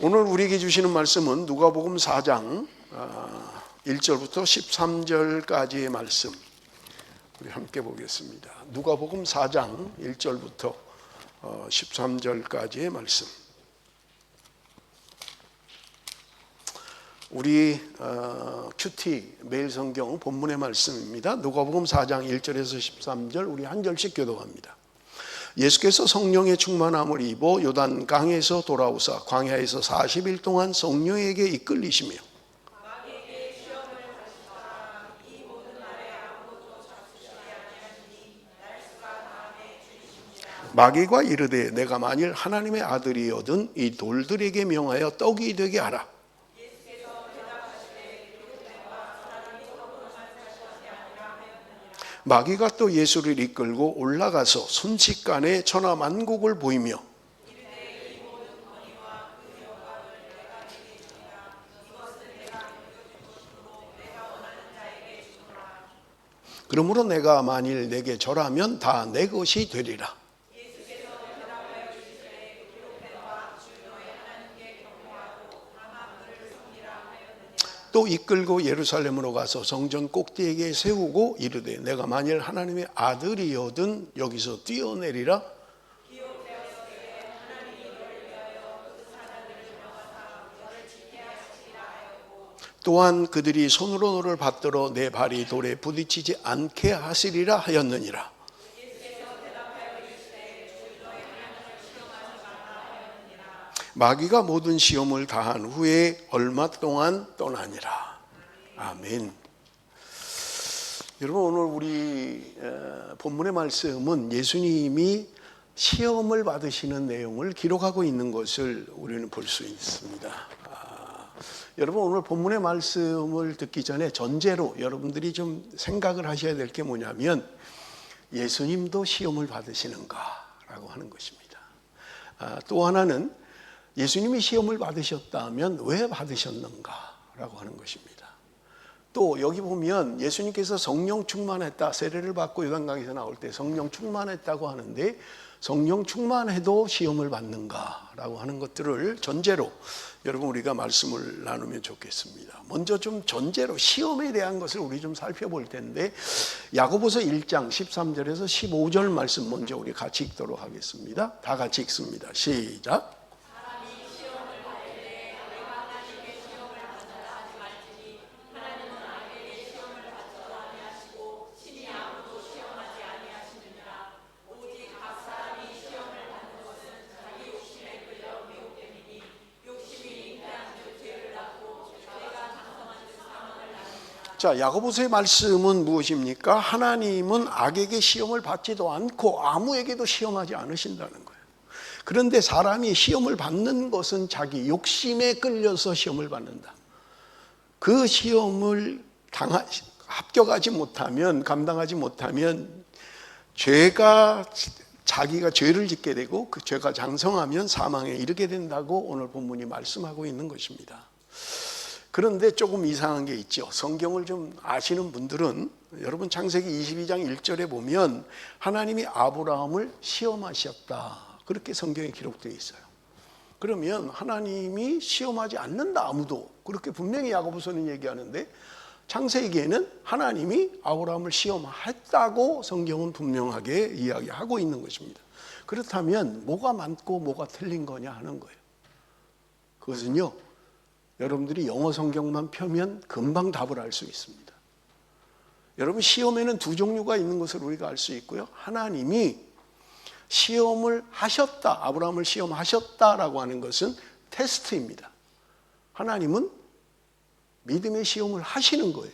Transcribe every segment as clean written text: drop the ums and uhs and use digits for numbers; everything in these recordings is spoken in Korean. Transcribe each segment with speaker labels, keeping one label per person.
Speaker 1: 오늘 우리에게 주시는 말씀은 누가복음 4장 1절부터 13절까지의 말씀, 우리 함께 보겠습니다. 누가복음 4장 1절부터 13절까지의 말씀. 우리 큐티 매일 성경 본문의 말씀입니다. 누가복음 4장 1절에서 13절 우리 한 절씩 교독합니다. 예수께서 성령의 충만함을 입어 요단강에서 돌아오사 광야에서 40일 동안 성령에게 이끌리시며 마귀가 이르되 내가 만일 하나님의 아들이거든 이 돌들에게 명하여 떡이 되게 하라. 마귀가 또 예수를 이끌고 올라가서 순식간에 천하만국을 보이며 그러므로 내가 만일 내게 절하면 다 내 것이 되리라. 또 이끌고 예루살렘으로 가서 성전 꼭대기에 세우고 이르되 내가 만일 하나님의 아들이거든 여기서 뛰어내리라. 또한 그들이 손으로 너를 받들어 내 발이 돌에 부딪히지 않게 하시리라 하였느니라. 마귀가 모든 시험을 다한 후에 얼마 동안 떠나니라. 아멘. 여러분, 오늘 우리 본문의 말씀은 예수님이 시험을 받으시는 내용을 기록하고 있는 것을 우리는 볼 수 있습니다. 여러분, 오늘 본문의 말씀을 듣기 전에 전제로 여러분들이 좀 생각을 하셔야 될 게 뭐냐면 예수님도 시험을 받으시는가라고 하는 것입니다. 또 하나는 예수님이 시험을 받으셨다면 왜 받으셨는가라고 하는 것입니다. 또 여기 보면 예수님께서 성령 충만했다, 세례를 받고 요단강에서 나올 때 성령 충만했다고 하는데 성령 충만해도 시험을 받는가라고 하는 것들을 전제로 여러분 우리가 말씀을 나누면 좋겠습니다. 먼저 좀 전제로 시험에 대한 것을 우리 좀 살펴볼 텐데 야고보서 1장 13절에서 15절 말씀 먼저 우리 같이 읽도록 하겠습니다. 다 같이 읽습니다. 시작. 자, 야고보서의 말씀은 무엇입니까? 하나님은 악에게 시험을 받지도 않고 아무에게도 시험하지 않으신다는 거예요. 그런데 사람이 시험을 받는 것은 자기 욕심에 끌려서 시험을 받는다. 그 시험을 합격하지 못하면, 감당하지 못하면 자기가 죄를 짓게 되고 그 죄가 장성하면 사망에 이르게 된다고 오늘 본문이 말씀하고 있는 것입니다. 그런데 조금 이상한 게 있죠. 성경을 좀 아시는 분들은 여러분 창세기 22장 1절에 보면 하나님이 아브라함을 시험하셨다, 그렇게 성경에 기록되어 있어요. 그러면 하나님이 시험하지 않는다, 아무도. 그렇게 분명히 야고보서는 얘기하는데 창세기에는 하나님이 아브라함을 시험했다고 성경은 분명하게 이야기하고 있는 것입니다. 그렇다면 뭐가 맞고 뭐가 틀린 거냐 하는 거예요. 그것은요, 여러분들이 영어 성경만 펴면 금방 답을 알 수 있습니다. 여러분, 시험에는 두 종류가 있는 것을 우리가 알 수 있고요. 하나님이 시험을 하셨다, 아브라함을 시험하셨다라고 하는 것은 테스트입니다. 하나님은 믿음의 시험을 하시는 거예요.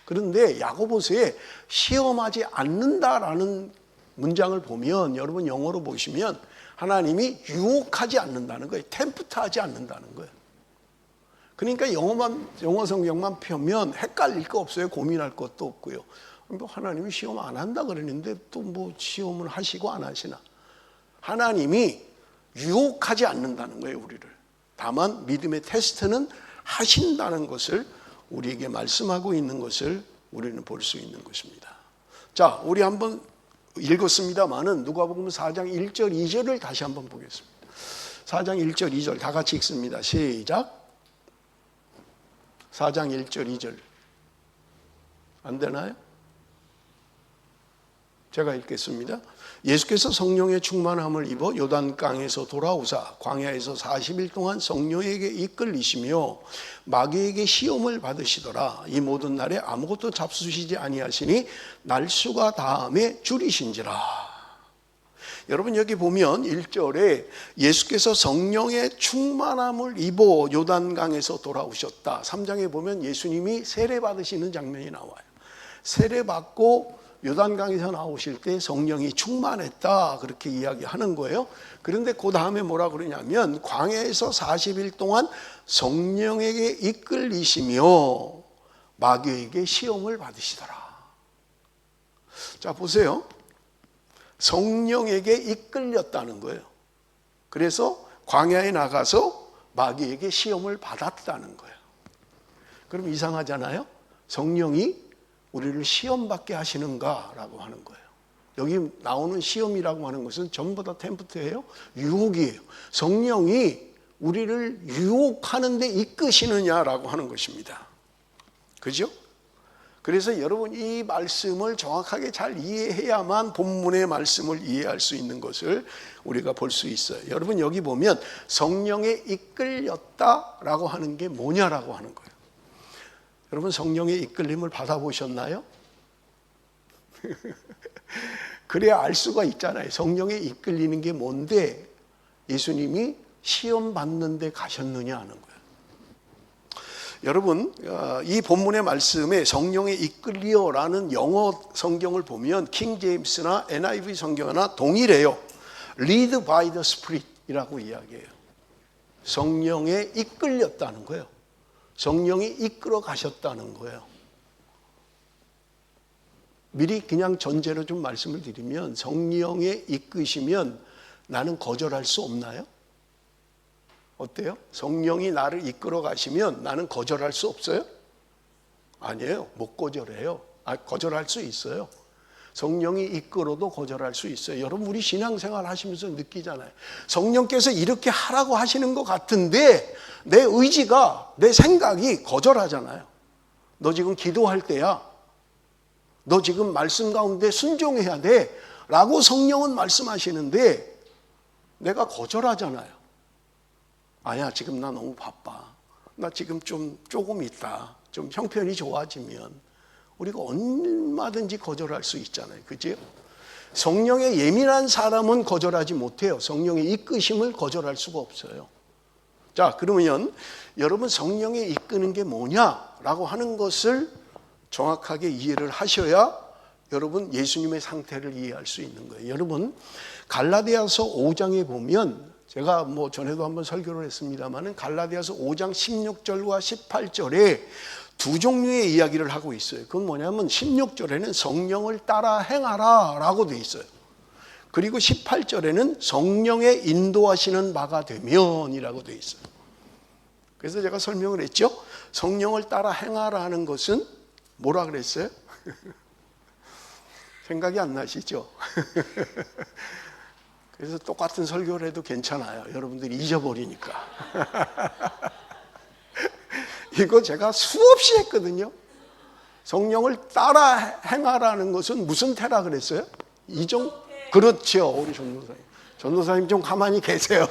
Speaker 1: 그런데 야고보서에 시험하지 않는다라는 문장을 보면 여러분 영어로 보시면 하나님이 유혹하지 않는다는 거예요. 템프트하지 않는다는 거예요. 그러니까 영어 성경만 펴면 헷갈릴 거 없어요. 고민할 것도 없고요. 뭐 하나님이 시험 안 한다 그러는데 또 뭐 시험을 하시고 안 하시나. 하나님이 유혹하지 않는다는 거예요, 우리를. 다만 믿음의 테스트는 하신다는 것을 우리에게 말씀하고 있는 것을 우리는 볼 수 있는 것입니다. 자, 우리 한번 읽었습니다마는 누가복음 4장 1절 2절을 다시 한번 보겠습니다. 4장 1절 2절 다 같이 읽습니다. 시작. 4장 1절 2절 안 되나요? 제가 읽겠습니다. 예수께서 성령의 충만함을 입어 요단강에서 돌아오사 광야에서 40일 동안 성령에게 이끌리시며 마귀에게 시험을 받으시더라. 이 모든 날에 아무것도 잡수시지 아니하시니 날수가 다함에 줄이신지라. 여러분 여기 보면 1절에 예수께서 성령의 충만함을 입어 요단강에서 돌아오셨다. 3장에 보면 예수님이 세례 받으시는 장면이 나와요. 세례 받고 요단강에서 나오실 때 성령이 충만했다 그렇게 이야기하는 거예요. 그런데 그 다음에 뭐라 그러냐면 광야에서 40일 동안 성령에게 이끌리시며 마귀에게 시험을 받으시더라. 자 보세요. 성령에게 이끌렸다는 거예요. 그래서 광야에 나가서 마귀에게 시험을 받았다는 거예요. 그럼 이상하잖아요. 성령이 우리를 시험받게 하시는가라고 하는 거예요. 여기 나오는 시험이라고 하는 것은 전부 다 템프트예요. 유혹이에요. 성령이 우리를 유혹하는 데 이끄시느냐라고 하는 것입니다. 그죠? 그래서 여러분 이 말씀을 정확하게 잘 이해해야만 본문의 말씀을 이해할 수 있는 것을 우리가 볼 수 있어요. 여러분 여기 보면 성령에 이끌렸다라고 하는 게 뭐냐라고 하는 거예요. 여러분 성령의 이끌림을 받아보셨나요? 그래야 알 수가 있잖아요. 성령에 이끌리는 게 뭔데 예수님이 시험 받는 데 가셨느냐 하는 거예요. 여러분 이 본문의 말씀에 성령에 이끌리어라는 영어 성경을 보면 킹 제임스나 NIV 성경이나 동일해요. Lead by the Spirit이라고 이야기해요. 성령에 이끌렸다는 거예요. 성령이 이끌어 가셨다는 거예요. 미리 그냥 전제로 좀 말씀을 드리면 성령에 이끄시면 나는 거절할 수 없나요? 어때요? 성령이 나를 이끌어 가시면 나는 거절할 수 없어요? 아니에요. 못 거절해요. 거절할 수 있어요. 성령이 이끌어도 거절할 수 있어요. 여러분 우리 신앙생활 하시면서 느끼잖아요. 성령께서 이렇게 하라고 하시는 것 같은데 내 의지가 내 생각이 거절하잖아요. 너 지금 기도할 때야. 너 지금 말씀 가운데 순종해야 돼 라고 성령은 말씀하시는데 내가 거절하잖아요. 아니야 지금 나 너무 바빠. 나 지금 조금 있다. 좀 형편이 좋아지면 우리가 얼마든지 거절할 수 있잖아요. 그죠? 성령에 예민한 사람은 거절하지 못해요. 성령의 이끄심을 거절할 수가 없어요. 자, 그러면 여러분 성령에 이끄는 게 뭐냐라고 하는 것을 정확하게 이해를 하셔야 여러분 예수님의 상태를 이해할 수 있는 거예요. 여러분 갈라디아서 5장에 보면 제가 전에도 한번 설교를 했습니다만 갈라디아서 5장 16절과 18절에 두 종류의 이야기를 하고 있어요. 그건 뭐냐면 16절에는 성령을 따라 행하라 라고 되어 있어요. 그리고 18절에는 성령의 인도하시는 바가 되면 이라고 되어 있어요. 그래서 제가 설명을 했죠. 성령을 따라 행하라는 것은 뭐라 그랬어요? 생각이 안 나시죠? 그래서 똑같은 설교를 해도 괜찮아요. 여러분들이 잊어버리니까. 이거 제가 수없이 했거든요. 성령을 따라 행하라는 것은 무슨 태라 그랬어요? 그렇죠. 우리 전도사님. 전도사님 좀 가만히 계세요.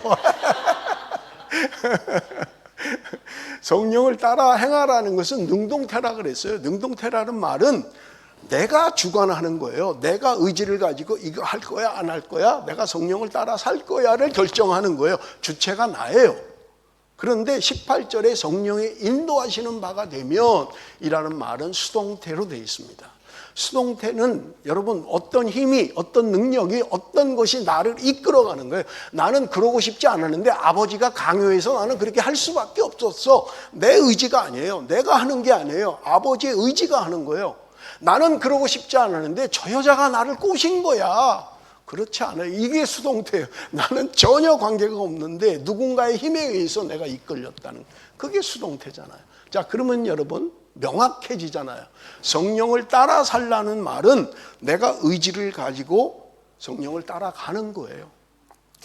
Speaker 1: 성령을 따라 행하라는 것은 능동태라 그랬어요. 능동태라는 말은 내가 주관하는 거예요. 내가 의지를 가지고 이거 할 거야 안 할 거야, 내가 성령을 따라 살 거야를 결정하는 거예요. 주체가 나예요. 그런데 18절에 성령의 인도하시는 바가 되면 이라는 말은 수동태로 되어 있습니다. 수동태는 여러분 어떤 힘이, 어떤 능력이, 어떤 것이 나를 이끌어가는 거예요. 나는 그러고 싶지 않았는데 아버지가 강요해서 나는 그렇게 할 수밖에 없었어. 내 의지가 아니에요. 내가 하는 게 아니에요. 아버지의 의지가 하는 거예요. 나는 그러고 싶지 않았는데 저 여자가 나를 꼬신 거야. 그렇지 않아요. 이게 수동태예요. 나는 전혀 관계가 없는데 누군가의 힘에 의해서 내가 이끌렸다는, 그게 수동태잖아요. 자, 그러면 여러분 명확해지잖아요. 성령을 따라 살라는 말은 내가 의지를 가지고 성령을 따라가는 거예요.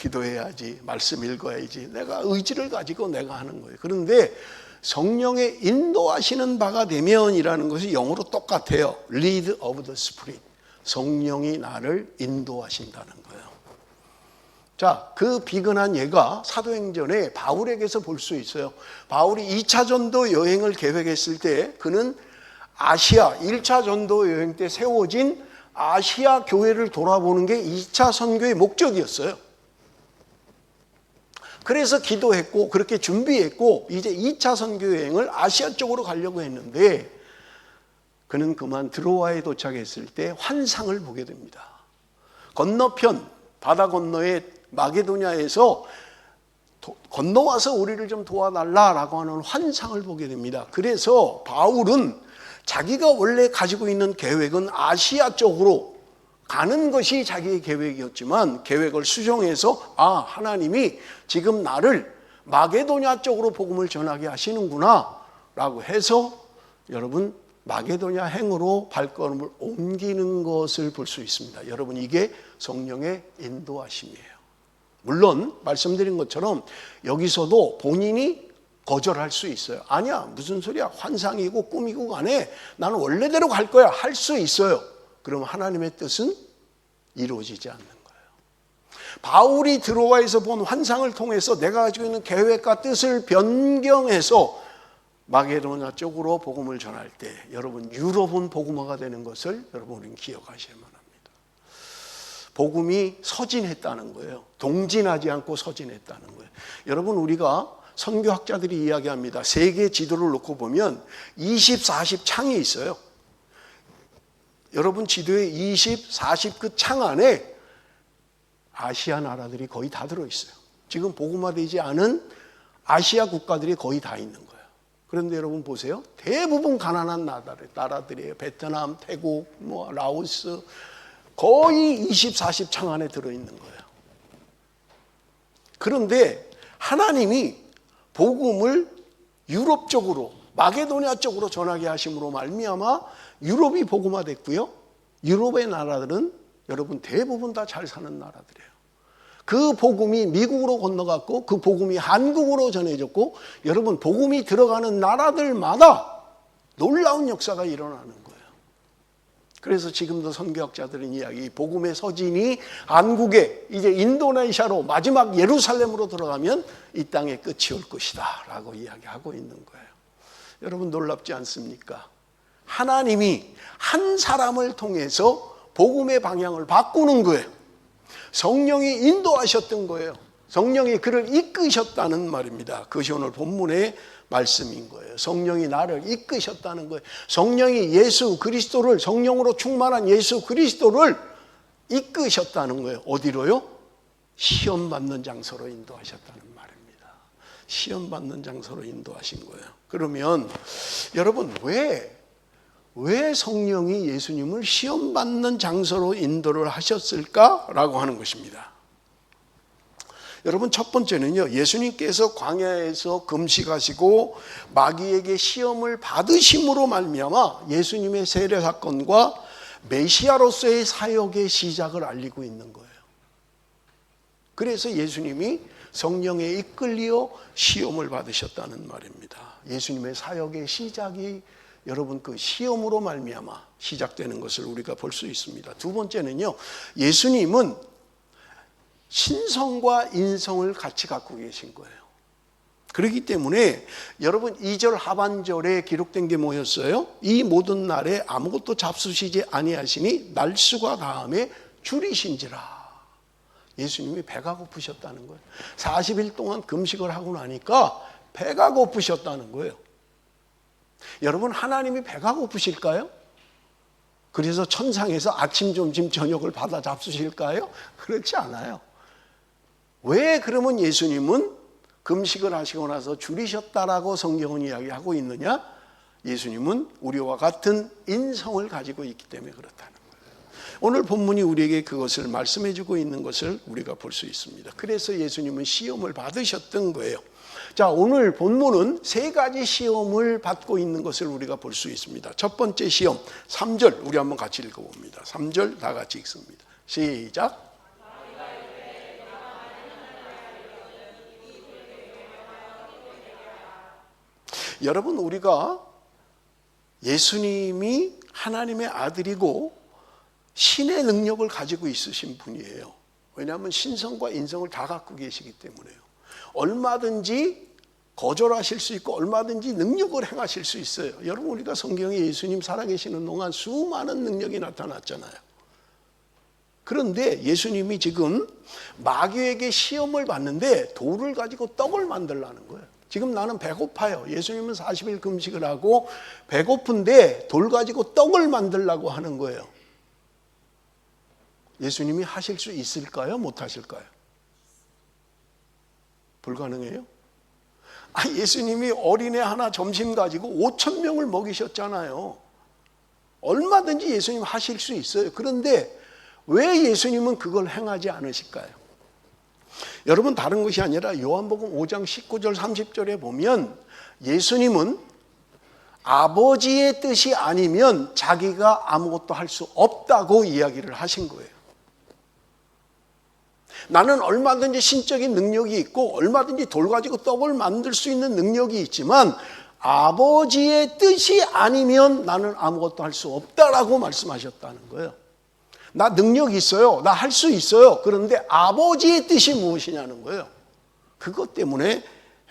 Speaker 1: 기도해야지, 말씀 읽어야지, 내가 의지를 가지고 내가 하는 거예요. 그런데 성령의 인도하시는 바가 되면이라는 것이 영어로 똑같아요. Lead of the Spirit. 성령이 나를 인도하신다는 거예요. 자, 그 비근한 예가 사도행전에 바울에게서 볼 수 있어요. 바울이 2차 전도 여행을 계획했을 때 그는 아시아 1차 전도 여행 때 세워진 아시아 교회를 돌아보는 게 2차 선교의 목적이었어요. 그래서 기도했고 그렇게 준비했고 이제 2차 선교 여행을 아시아 쪽으로 가려고 했는데 그는 그만 드로아에 도착했을 때 환상을 보게 됩니다. 건너편 바다 건너에 마게도냐에서 건너와서 우리를 좀 도와달라라고 하는 환상을 보게 됩니다. 그래서 바울은 자기가 원래 가지고 있는 계획은 아시아 쪽으로 가는 것이 자기의 계획이었지만 계획을 수정해서 하나님이 지금 나를 마게도냐 쪽으로 복음을 전하게 하시는구나 라고 해서 여러분 마게도냐 행으로 발걸음을 옮기는 것을 볼 수 있습니다. 여러분 이게 성령의 인도하심이에요. 물론 말씀드린 것처럼 여기서도 본인이 거절할 수 있어요. 아니야, 무슨 소리야, 환상이고 꿈이고 간에 나는 원래대로 갈 거야 할 수 있어요. 그럼 하나님의 뜻은 이루어지지 않는 거예요. 바울이 드로아에서 본 환상을 통해서 내가 가지고 있는 계획과 뜻을 변경해서 마게도냐 쪽으로 복음을 전할 때 여러분 유럽은 복음화가 되는 것을 여러분은 기억하셔야만 합니다. 복음이 서진했다는 거예요. 동진하지 않고 서진했다는 거예요. 여러분 우리가 선교학자들이 이야기합니다. 세계 지도를 놓고 보면 20, 40 창이 있어요. 여러분 지도에 20, 40 그 창 안에 아시아 나라들이 거의 다 들어있어요. 지금 복음화되지 않은 아시아 국가들이 거의 다 있는 거예요. 그런데 여러분 보세요. 대부분 가난한 나라들이에요. 베트남, 태국, 라오스 거의 20, 40 창 안에 들어있는 거예요. 그런데 하나님이 복음을 유럽 쪽으로 마게도냐 쪽으로 전하게 하심으로 말미암아 유럽이 복음화됐고요. 유럽의 나라들은 여러분 대부분 다 잘 사는 나라들이에요. 그 복음이 미국으로 건너갔고 그 복음이 한국으로 전해졌고 여러분 복음이 들어가는 나라들마다 놀라운 역사가 일어나는 거예요. 그래서 지금도 선교학자들은 이야기 복음의 서진이 한국에 이제 인도네시아로 마지막 예루살렘으로 들어가면 이 땅의 끝이 올 것이다 라고 이야기하고 있는 거예요. 여러분 놀랍지 않습니까? 하나님이 한 사람을 통해서 복음의 방향을 바꾸는 거예요. 성령이 인도하셨던 거예요. 성령이 그를 이끄셨다는 말입니다. 그것이 오늘 본문의 말씀인 거예요. 성령이 나를 이끄셨다는 거예요. 성령이 예수 그리스도를 성령으로 충만한 예수 그리스도를 이끄셨다는 거예요. 어디로요? 시험 받는 장소로 인도하셨다는 말입니다. 시험 받는 장소로 인도하신 거예요. 그러면 여러분 왜 성령이 예수님을 시험 받는 장소로 인도를 하셨을까라고 하는 것입니다. 여러분 첫 번째는요. 예수님께서 광야에서 금식하시고 마귀에게 시험을 받으심으로 말미암아 예수님의 세례 사건과 메시아로서의 사역의 시작을 알리고 있는 거예요. 그래서 예수님이 성령에 이끌려 시험을 받으셨다는 말입니다. 예수님의 사역의 시작이 여러분 그 시험으로 말미암아 시작되는 것을 우리가 볼 수 있습니다. 두 번째는요. 예수님은 신성과 인성을 같이 갖고 계신 거예요. 그렇기 때문에 여러분 2절 하반절에 기록된 게 뭐였어요? 이 모든 날에 아무것도 잡수시지 아니하시니 날수가 다음에 줄이신지라. 예수님이 배가 고프셨다는 거예요. 40일 동안 금식을 하고 나니까 배가 고프셨다는 거예요. 여러분 하나님이 배가 고프실까요? 그래서 천상에서 아침, 점심, 저녁을 받아 잡수실까요? 그렇지 않아요. 왜 그러면 예수님은 금식을 하시고 나서 줄이셨다라고 성경은 이야기하고 있느냐? 예수님은 우리와 같은 인성을 가지고 있기 때문에 그렇다는 거예요. 오늘 본문이 우리에게 그것을 말씀해 주고 있는 것을 우리가 볼 수 있습니다. 그래서 예수님은 시험을 받으셨던 거예요. 자, 오늘 본문은 세 가지 시험을 받고 있는 것을 우리가 볼 수 있습니다. 첫 번째 시험 3절 우리 한번 같이 읽어봅니다. 3절 다 같이 읽습니다. 시작. 여러분, 우리가 예수님이 하나님의 아들이고 신의 능력을 가지고 있으신 분이에요. 왜냐하면 신성과 인성을 다 갖고 계시기 때문에요. 얼마든지 거절하실 수 있고 얼마든지 능력을 행하실 수 있어요. 여러분, 우리가 성경에 예수님 살아계시는 동안 수많은 능력이 나타났잖아요. 그런데 예수님이 지금 마귀에게 시험을 받는데 돌을 가지고 떡을 만들라는 거예요. 지금 나는 배고파요. 예수님은 40일 금식을 하고 배고픈데 돌 가지고 떡을 만들라고 하는 거예요. 예수님이 하실 수 있을까요? 못 하실까요? 불가능해요? 예수님이 어린애 하나 점심 가지고 5,000명을 먹이셨잖아요. 얼마든지 예수님 하실 수 있어요. 그런데 왜 예수님은 그걸 행하지 않으실까요? 여러분, 다른 것이 아니라 요한복음 5장 19절 30절에 보면 예수님은 아버지의 뜻이 아니면 자기가 아무것도 할 수 없다고 이야기를 하신 거예요. 나는 얼마든지 신적인 능력이 있고 얼마든지 돌 가지고 떡을 만들 수 있는 능력이 있지만 아버지의 뜻이 아니면 나는 아무것도 할 수 없다라고 말씀하셨다는 거예요. 나 능력이 있어요. 나 할 수 있어요. 그런데 아버지의 뜻이 무엇이냐는 거예요. 그것 때문에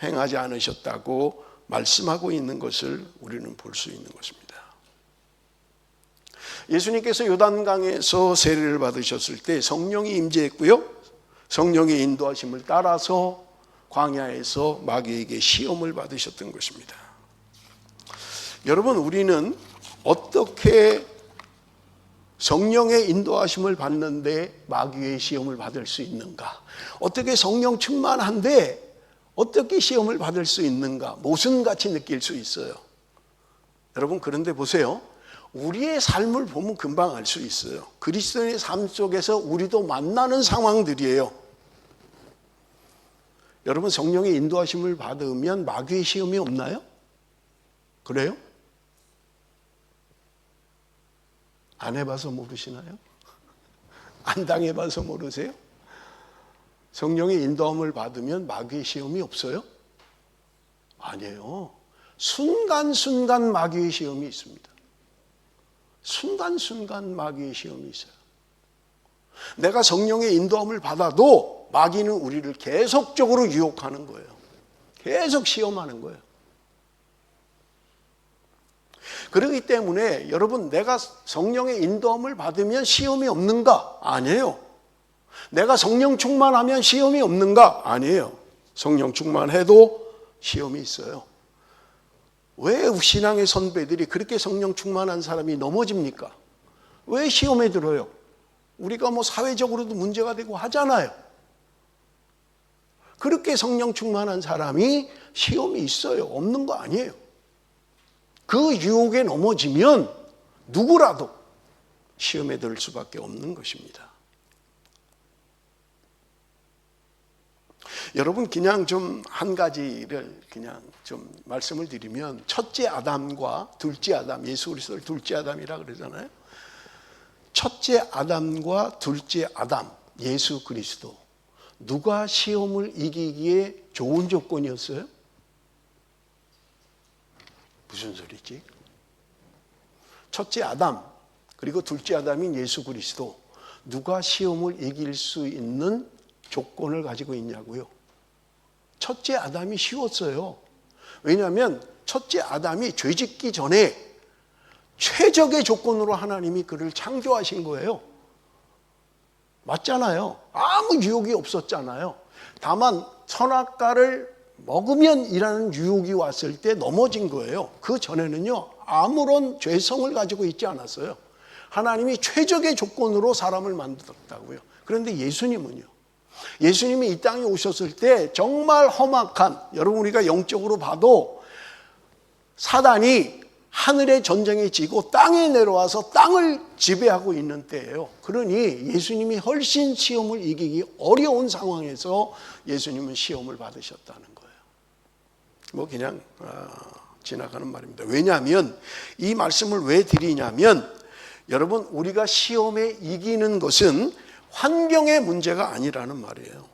Speaker 1: 행하지 않으셨다고 말씀하고 있는 것을 우리는 볼 수 있는 것입니다. 예수님께서 요단강에서 세례를 받으셨을 때 성령이 임재했고요. 성령의 인도하심을 따라서 광야에서 마귀에게 시험을 받으셨던 것입니다. 여러분, 우리는 어떻게 성령의 인도하심을 받는데 마귀의 시험을 받을 수 있는가? 어떻게 성령 충만한데 어떻게 시험을 받을 수 있는가? 모순같이 느낄 수 있어요. 여러분, 그런데 보세요. 우리의 삶을 보면 금방 알 수 있어요. 그리스도인의 삶 속에서 우리도 만나는 상황들이에요. 여러분, 성령의 인도하심을 받으면 마귀의 시험이 없나요? 그래요? 안 해봐서 모르시나요? 안 당해봐서 모르세요? 성령의 인도함을 받으면 마귀의 시험이 없어요? 아니에요. 순간순간 마귀의 시험이 있습니다. 순간순간 마귀의 시험이 있어요. 내가 성령의 인도함을 받아도 마귀는 우리를 계속적으로 유혹하는 거예요. 계속 시험하는 거예요. 그렇기 때문에 여러분, 내가 성령의 인도함을 받으면 시험이 없는가? 아니에요. 내가 성령 충만하면 시험이 없는가? 아니에요. 성령 충만해도 시험이 있어요. 왜 신앙의 선배들이 그렇게 성령 충만한 사람이 넘어집니까? 왜 시험에 들어요? 우리가 사회적으로도 문제가 되고 하잖아요. 그렇게 성령 충만한 사람이 시험이 있어요. 없는 거 아니에요. 그 유혹에 넘어지면 누구라도 시험에 들 수밖에 없는 것입니다. 여러분, 그냥 좀 한 가지를 그냥 좀 말씀을 드리면, 첫째 아담과 둘째 아담, 예수 그리스도를 둘째 아담이라 그러잖아요. 첫째 아담과 둘째 아담, 예수 그리스도, 누가 시험을 이기기에 좋은 조건이었어요? 무슨 소리지? 첫째 아담 그리고 둘째 아담인 예수 그리스도, 누가 시험을 이길 수 있는 조건을 가지고 있냐고요? 첫째 아담이 쉬웠어요. 왜냐하면 첫째 아담이 죄짓기 전에 최적의 조건으로 하나님이 그를 창조하신 거예요. 맞잖아요. 아무 유혹이 없었잖아요. 다만 선악과를 먹으면 이라는 유혹이 왔을 때 넘어진 거예요. 그 전에는요, 아무런 죄성을 가지고 있지 않았어요. 하나님이 최적의 조건으로 사람을 만들었다고요. 그런데 예수님은요, 예수님이 이 땅에 오셨을 때 정말 험악한, 여러분 우리가 영적으로 봐도 사단이 하늘의 전쟁에 지고 땅에 내려와서 땅을 지배하고 있는 때예요. 그러니 예수님이 훨씬 시험을 이기기 어려운 상황에서 예수님은 시험을 받으셨다는 거예요. 그냥 지나가는 말입니다. 왜냐하면 이 말씀을 왜 드리냐면, 여러분, 우리가 시험에 이기는 것은 환경의 문제가 아니라는 말이에요.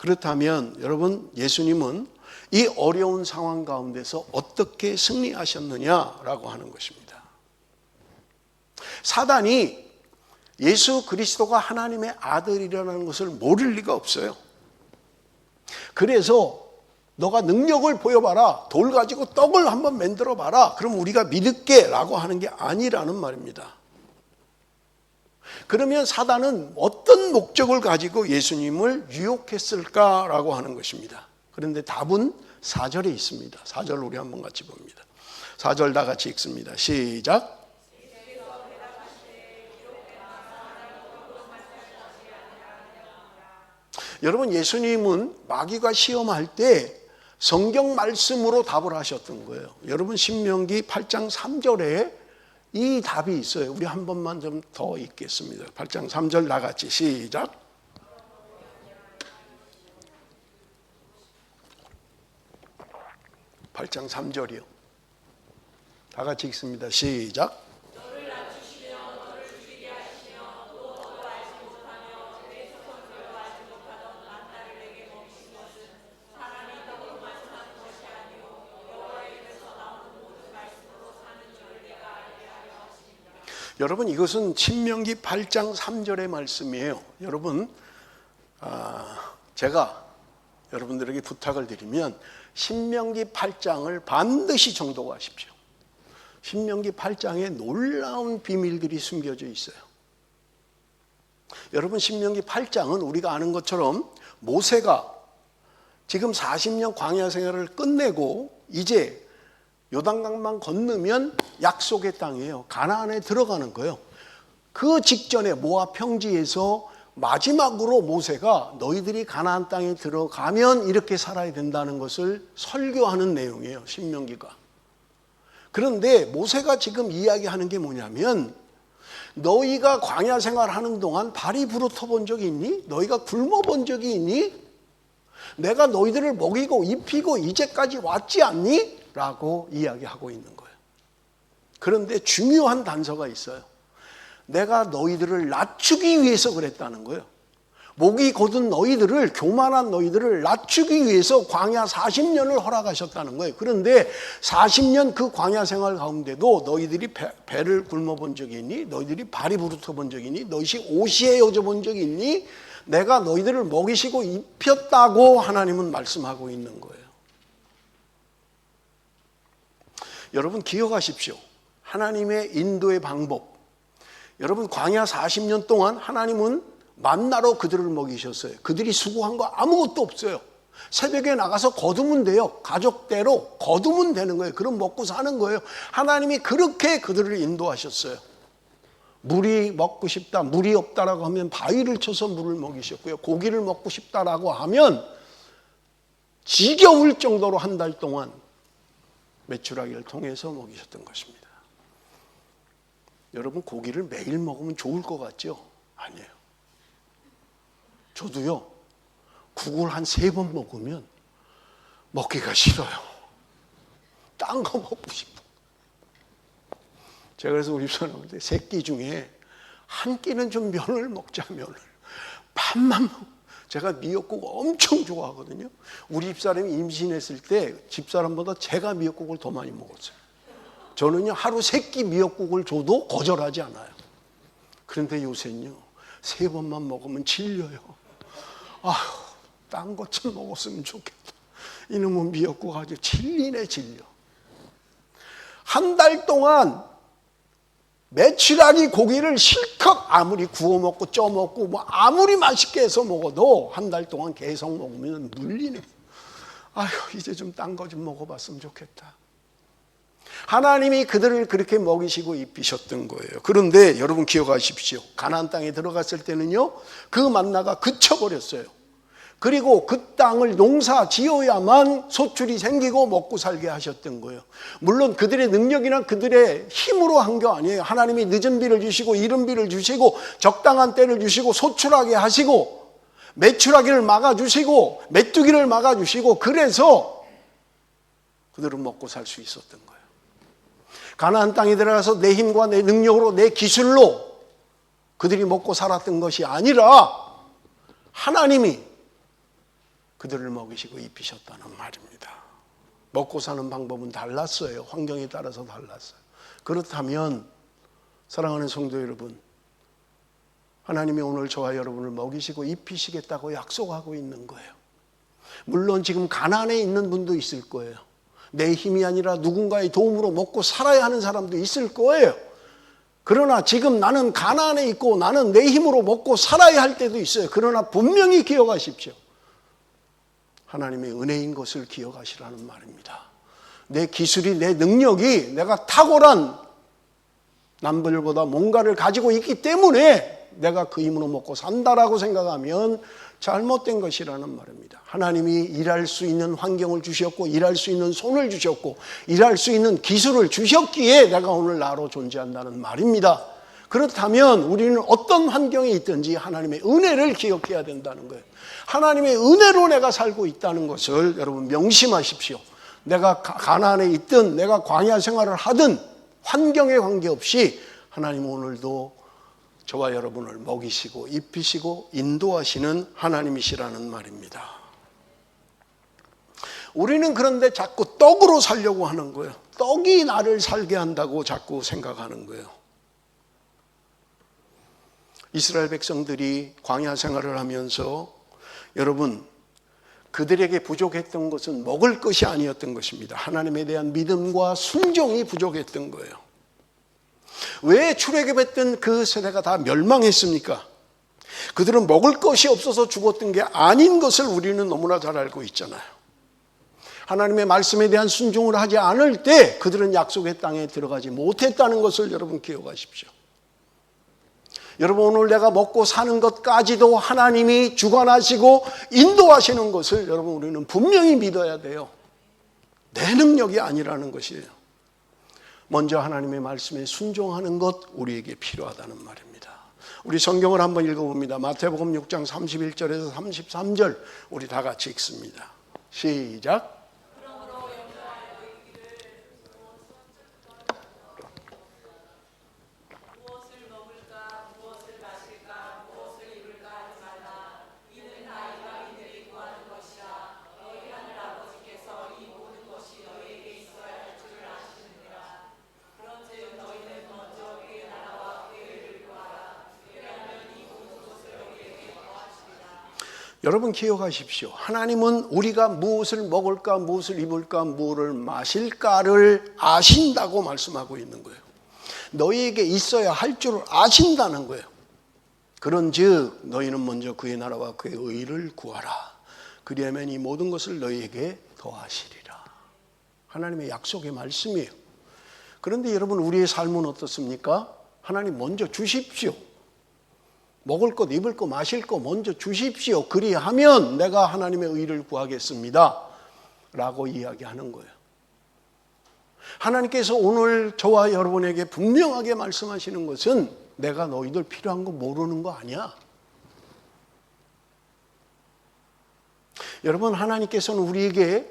Speaker 1: 그렇다면 여러분, 예수님은 이 어려운 상황 가운데서 어떻게 승리하셨느냐라고 하는 것입니다. 사단이 예수 그리스도가 하나님의 아들이라는 것을 모를 리가 없어요. 그래서 너가 능력을 보여봐라, 돌 가지고 떡을 한번 만들어봐라, 그럼 우리가 믿을게 라고 하는 게 아니라는 말입니다. 그러면 사단은 어떤 목적을 가지고 예수님을 유혹했을까라고 하는 것입니다. 그런데 답은 4절에 있습니다. 4절 우리 한번 같이 봅니다. 4절 다 같이 읽습니다. 시작. 여러분, 예수님은 마귀가 시험할 때 성경 말씀으로 답을 하셨던 거예요. 여러분, 신명기 8장 3절에 이 답이 있어요. 우리 한 번만 좀 더 읽겠습니다. 8장 3절 다 같이 시작. 팔장 3절이요. 다 같이 읽습니다. 시작. 여러분, 이것은 신명기 8장 3절의 말씀이에요. 여러분, 제가 여러분들에게 부탁을 드리면 신명기 8장을 반드시 정독하십시오. 신명기 8장에 놀라운 비밀들이 숨겨져 있어요. 여러분, 신명기 8장은 우리가 아는 것처럼 모세가 지금 40년 광야 생활을 끝내고 이제 요단강만 건너면 약속의 땅이에요. 가나안에 들어가는 거예요. 그 직전에 모압 평지에서 마지막으로 모세가 너희들이 가나안 땅에 들어가면 이렇게 살아야 된다는 것을 설교하는 내용이에요. 신명기가. 그런데 모세가 지금 이야기하는 게 뭐냐면, 너희가 광야 생활하는 동안 발이 부르터 본 적이 있니? 너희가 굶어 본 적이 있니? 내가 너희들을 먹이고 입히고 이제까지 왔지 않니? 라고 이야기하고 있는 거예요. 그런데 중요한 단서가 있어요. 내가 너희들을 낮추기 위해서 그랬다는 거예요. 목이 곧은 너희들을, 교만한 너희들을 낮추기 위해서 광야 40년을 허락하셨다는 거예요. 그런데 40년 그 광야 생활 가운데도 너희들이 배를 굶어본 적이 있니? 너희들이 발이 부르터본 적이 있니? 너희들이 옷이 헤어져 본 적이 있니? 내가 너희들을 먹이시고 입혔다고 하나님은 말씀하고 있는 거예요. 여러분, 기억하십시오. 하나님의 인도의 방법. 여러분, 광야 40년 동안 하나님은 만나로 그들을 먹이셨어요. 그들이 수고한 거 아무것도 없어요. 새벽에 나가서 거두면 돼요. 가족대로 거두면 되는 거예요. 그럼 먹고 사는 거예요. 하나님이 그렇게 그들을 인도하셨어요. 물이 먹고 싶다, 물이 없다라고 하면 바위를 쳐서 물을 먹이셨고요. 고기를 먹고 싶다라고 하면 지겨울 정도로 한 달 동안 메추라기를 통해서 먹이셨던 것입니다. 여러분, 고기를 매일 먹으면 좋을 것 같죠? 아니에요. 저도요, 국을 한 3번 먹으면 먹기가 싫어요. 딴 거 먹고 싶어. 제가 그래서 우리 집사람한테 3끼 중에 한 끼는 좀 면을 먹자, 면을. 밥만 먹. 제가 미역국 엄청 좋아하거든요. 우리 집사람이 임신했을 때 집사람보다 제가 미역국을 더 많이 먹었어요. 저는요, 하루 3끼 미역국을 줘도 거절하지 않아요. 그런데 요새는요, 3번만 먹으면 질려요. 아휴, 딴 것 좀 먹었으면 좋겠다. 이놈은 미역국 아주 질리네, 질려. 한 달 동안 메추라기 고기를 실컷 아무리 구워 먹고 쪄 먹고 뭐 아무리 맛있게 해서 먹어도 한 달 동안 계속 먹으면 물리네. 아휴, 이제 좀 딴 거 좀 먹어봤으면 좋겠다. 하나님이 그들을 그렇게 먹이시고 입히셨던 거예요. 그런데 여러분, 기억하십시오. 가나안 땅에 들어갔을 때는요, 그 만나가 그쳐버렸어요. 그리고 그 땅을 농사 지어야만 소출이 생기고 먹고 살게 하셨던 거예요. 물론 그들의 능력이나 그들의 힘으로 한 게 아니에요. 하나님이 늦은 비를 주시고 이른 비를 주시고 적당한 때를 주시고 소출하게 하시고 메추라기를 막아주시고 메뚜기를 막아주시고, 그래서 그들은 먹고 살 수 있었던 거예요. 가나안 땅에 들어가서 내 힘과 내 능력으로, 내 기술로 그들이 먹고 살았던 것이 아니라 하나님이 그들을 먹이시고 입히셨다는 말입니다. 먹고 사는 방법은 달랐어요. 환경에 따라서 달랐어요. 그렇다면 사랑하는 성도 여러분, 하나님이 오늘 저와 여러분을 먹이시고 입히시겠다고 약속하고 있는 거예요. 물론 지금 가난에 있는 분도 있을 거예요. 내 힘이 아니라 누군가의 도움으로 먹고 살아야 하는 사람도 있을 거예요. 그러나 지금 나는 가난에 있고 나는 내 힘으로 먹고 살아야 할 때도 있어요. 그러나 분명히 기억하십시오. 하나님의 은혜인 것을 기억하시라는 말입니다. 내 기술이, 내 능력이, 내가 탁월한 남들보다 뭔가를 가지고 있기 때문에 내가 그 힘으로 먹고 산다라고 생각하면 잘못된 것이라는 말입니다. 하나님이 일할 수 있는 환경을 주셨고, 일할 수 있는 손을 주셨고, 일할 수 있는 기술을 주셨기에 내가 오늘 나로 존재한다는 말입니다. 그렇다면 우리는 어떤 환경에 있든지 하나님의 은혜를 기억해야 된다는 거예요. 하나님의 은혜로 내가 살고 있다는 것을 여러분 명심하십시오. 내가 가난에 있든 내가 광야 생활을 하든 환경에 관계없이 하나님 오늘도 저와 여러분을 먹이시고 입히시고 인도하시는 하나님이시라는 말입니다. 우리는 그런데 자꾸 떡으로 살려고 하는 거예요. 떡이 나를 살게 한다고 자꾸 생각하는 거예요. 이스라엘 백성들이 광야 생활을 하면서 여러분, 그들에게 부족했던 것은 먹을 것이 아니었던 것입니다. 하나님에 대한 믿음과 순종이 부족했던 거예요. 왜 출애굽했던 그 세대가 다 멸망했습니까? 그들은 먹을 것이 없어서 죽었던 게 아닌 것을 우리는 너무나 잘 알고 있잖아요. 하나님의 말씀에 대한 순종을 하지 않을 때 그들은 약속의 땅에 들어가지 못했다는 것을 여러분 기억하십시오. 여러분, 오늘 내가 먹고 사는 것까지도 하나님이 주관하시고 인도하시는 것을 여러분 우리는 분명히 믿어야 돼요. 내 능력이 아니라는 것이에요. 먼저 하나님의 말씀에 순종하는 것 우리에게 필요하다는 말입니다. 우리 성경을 한번 읽어봅니다. 마태복음 6장 31절에서 33절 우리 다 같이 읽습니다. 시작. 여러분 기억하십시오. 하나님은 우리가 무엇을 먹을까, 무엇을 입을까, 무엇을 마실까를 아신다고 말씀하고 있는 거예요. 너희에게 있어야 할 줄을 아신다는 거예요. 그런즉 너희는 먼저 그의 나라와 그의 의를 구하라. 그리하면 이 모든 것을 너희에게 더하시리라. 하나님의 약속의 말씀이에요. 그런데 여러분, 우리의 삶은 어떻습니까? 하나님 먼저 주십시오. 먹을 것, 입을 것, 마실 것 먼저 주십시오. 그리하면 내가 하나님의 의를 구하겠습니다. 라고 이야기하는 거예요. 하나님께서 오늘 저와 여러분에게 분명하게 말씀하시는 것은 내가 너희들 필요한 거 모르는 거 아니야. 여러분, 하나님께서는 우리에게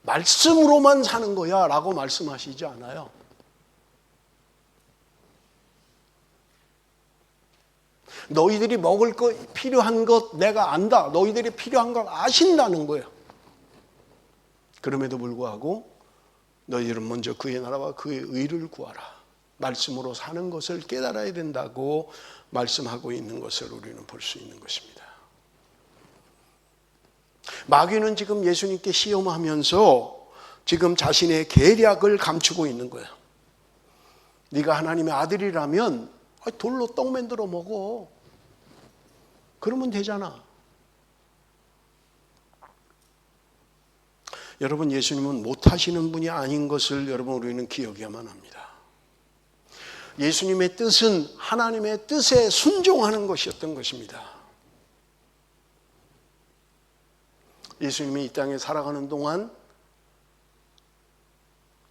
Speaker 1: 말씀으로만 사는 거야 라고 말씀하시지 않아요. 너희들이 먹을 것, 필요한 것 내가 안다. 너희들이 필요한 걸 아신다는 거예요. 그럼에도 불구하고 너희들은 먼저 그의 나라와 그의 의를 구하라. 말씀으로 사는 것을 깨달아야 된다고 말씀하고 있는 것을 우리는 볼 수 있는 것입니다. 마귀는 지금 예수님께 시험하면서 지금 자신의 계략을 감추고 있는 거예요. 네가 하나님의 아들이라면 돌로 떡 만들어 먹어. 그러면 되잖아. 여러분, 예수님은 못하시는 분이 아닌 것을 여러분 우리는 기억해야만 합니다. 예수님의 뜻은 하나님의 뜻에 순종하는 것이었던 것입니다. 예수님이 이 땅에 살아가는 동안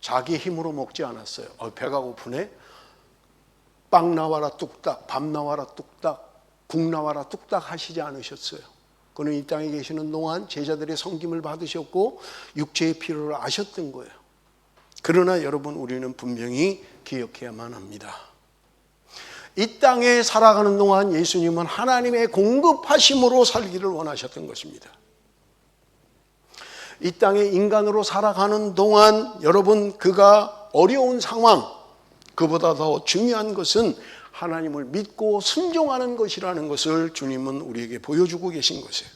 Speaker 1: 자기 힘으로 먹지 않았어요. 배가 고프네. 빵 나와라 뚝딱, 밥 나와라 뚝딱, 국 나와라 뚝딱 하시지 않으셨어요. 그는 이 땅에 계시는 동안 제자들의 섬김을 받으셨고 육체의 필요를 아셨던 거예요. 그러나 여러분, 우리는 분명히 기억해야만 합니다. 이 땅에 살아가는 동안 예수님은 하나님의 공급하심으로 살기를 원하셨던 것입니다. 이 땅에 인간으로 살아가는 동안 여러분, 그가 어려운 상황, 그보다 더 중요한 것은 하나님을 믿고 순종하는 것이라는 것을 주님은 우리에게 보여주고 계신 것이에요.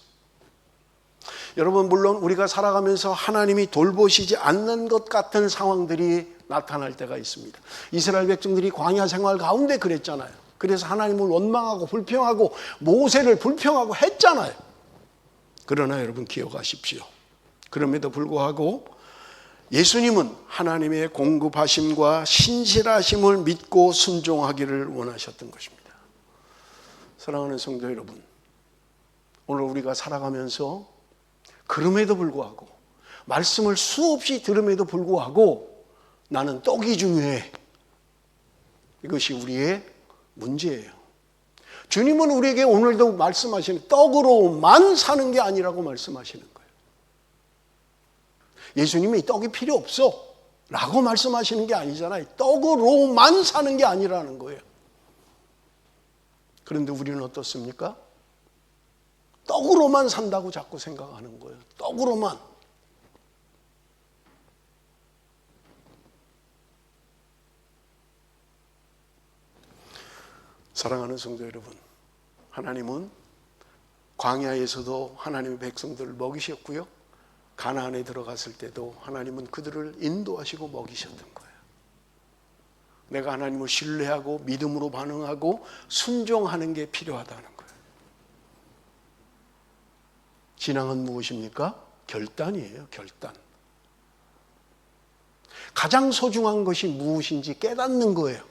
Speaker 1: 여러분, 물론 우리가 살아가면서 하나님이 돌보시지 않는 것 같은 상황들이 나타날 때가 있습니다. 이스라엘 백성들이 광야 생활 가운데 그랬잖아요. 그래서 하나님을 원망하고 불평하고 모세를 불평하고 했잖아요. 그러나 여러분 기억하십시오. 그럼에도 불구하고 예수님은 하나님의 공급하심과 신실하심을 믿고 순종하기를 원하셨던 것입니다. 사랑하는 성도 여러분, 오늘 우리가 살아가면서 그럼에도 불구하고, 말씀을 수없이 들음에도 불구하고 나는 떡이 중요해, 이것이 우리의 문제예요. 주님은 우리에게 오늘도 말씀하시는 떡으로만 사는 게 아니라고 말씀하시는 거예요. 예수님이 떡이 필요 없어 라고 말씀하시는 게 아니잖아요. 떡으로만 사는 게 아니라는 거예요. 그런데 우리는 어떻습니까? 떡으로만 산다고 자꾸 생각하는 거예요. 떡으로만. 사랑하는 성도 여러분, 하나님은 광야에서도 하나님의 백성들을 먹이셨고요, 가나안에 들어갔을 때도 하나님은 그들을 인도하시고 먹이셨던 거예요. 내가 하나님을 신뢰하고 믿음으로 반응하고 순종하는 게 필요하다는 거예요. 신앙은 무엇입니까? 결단이에요. 결단. 가장 소중한 것이 무엇인지 깨닫는 거예요.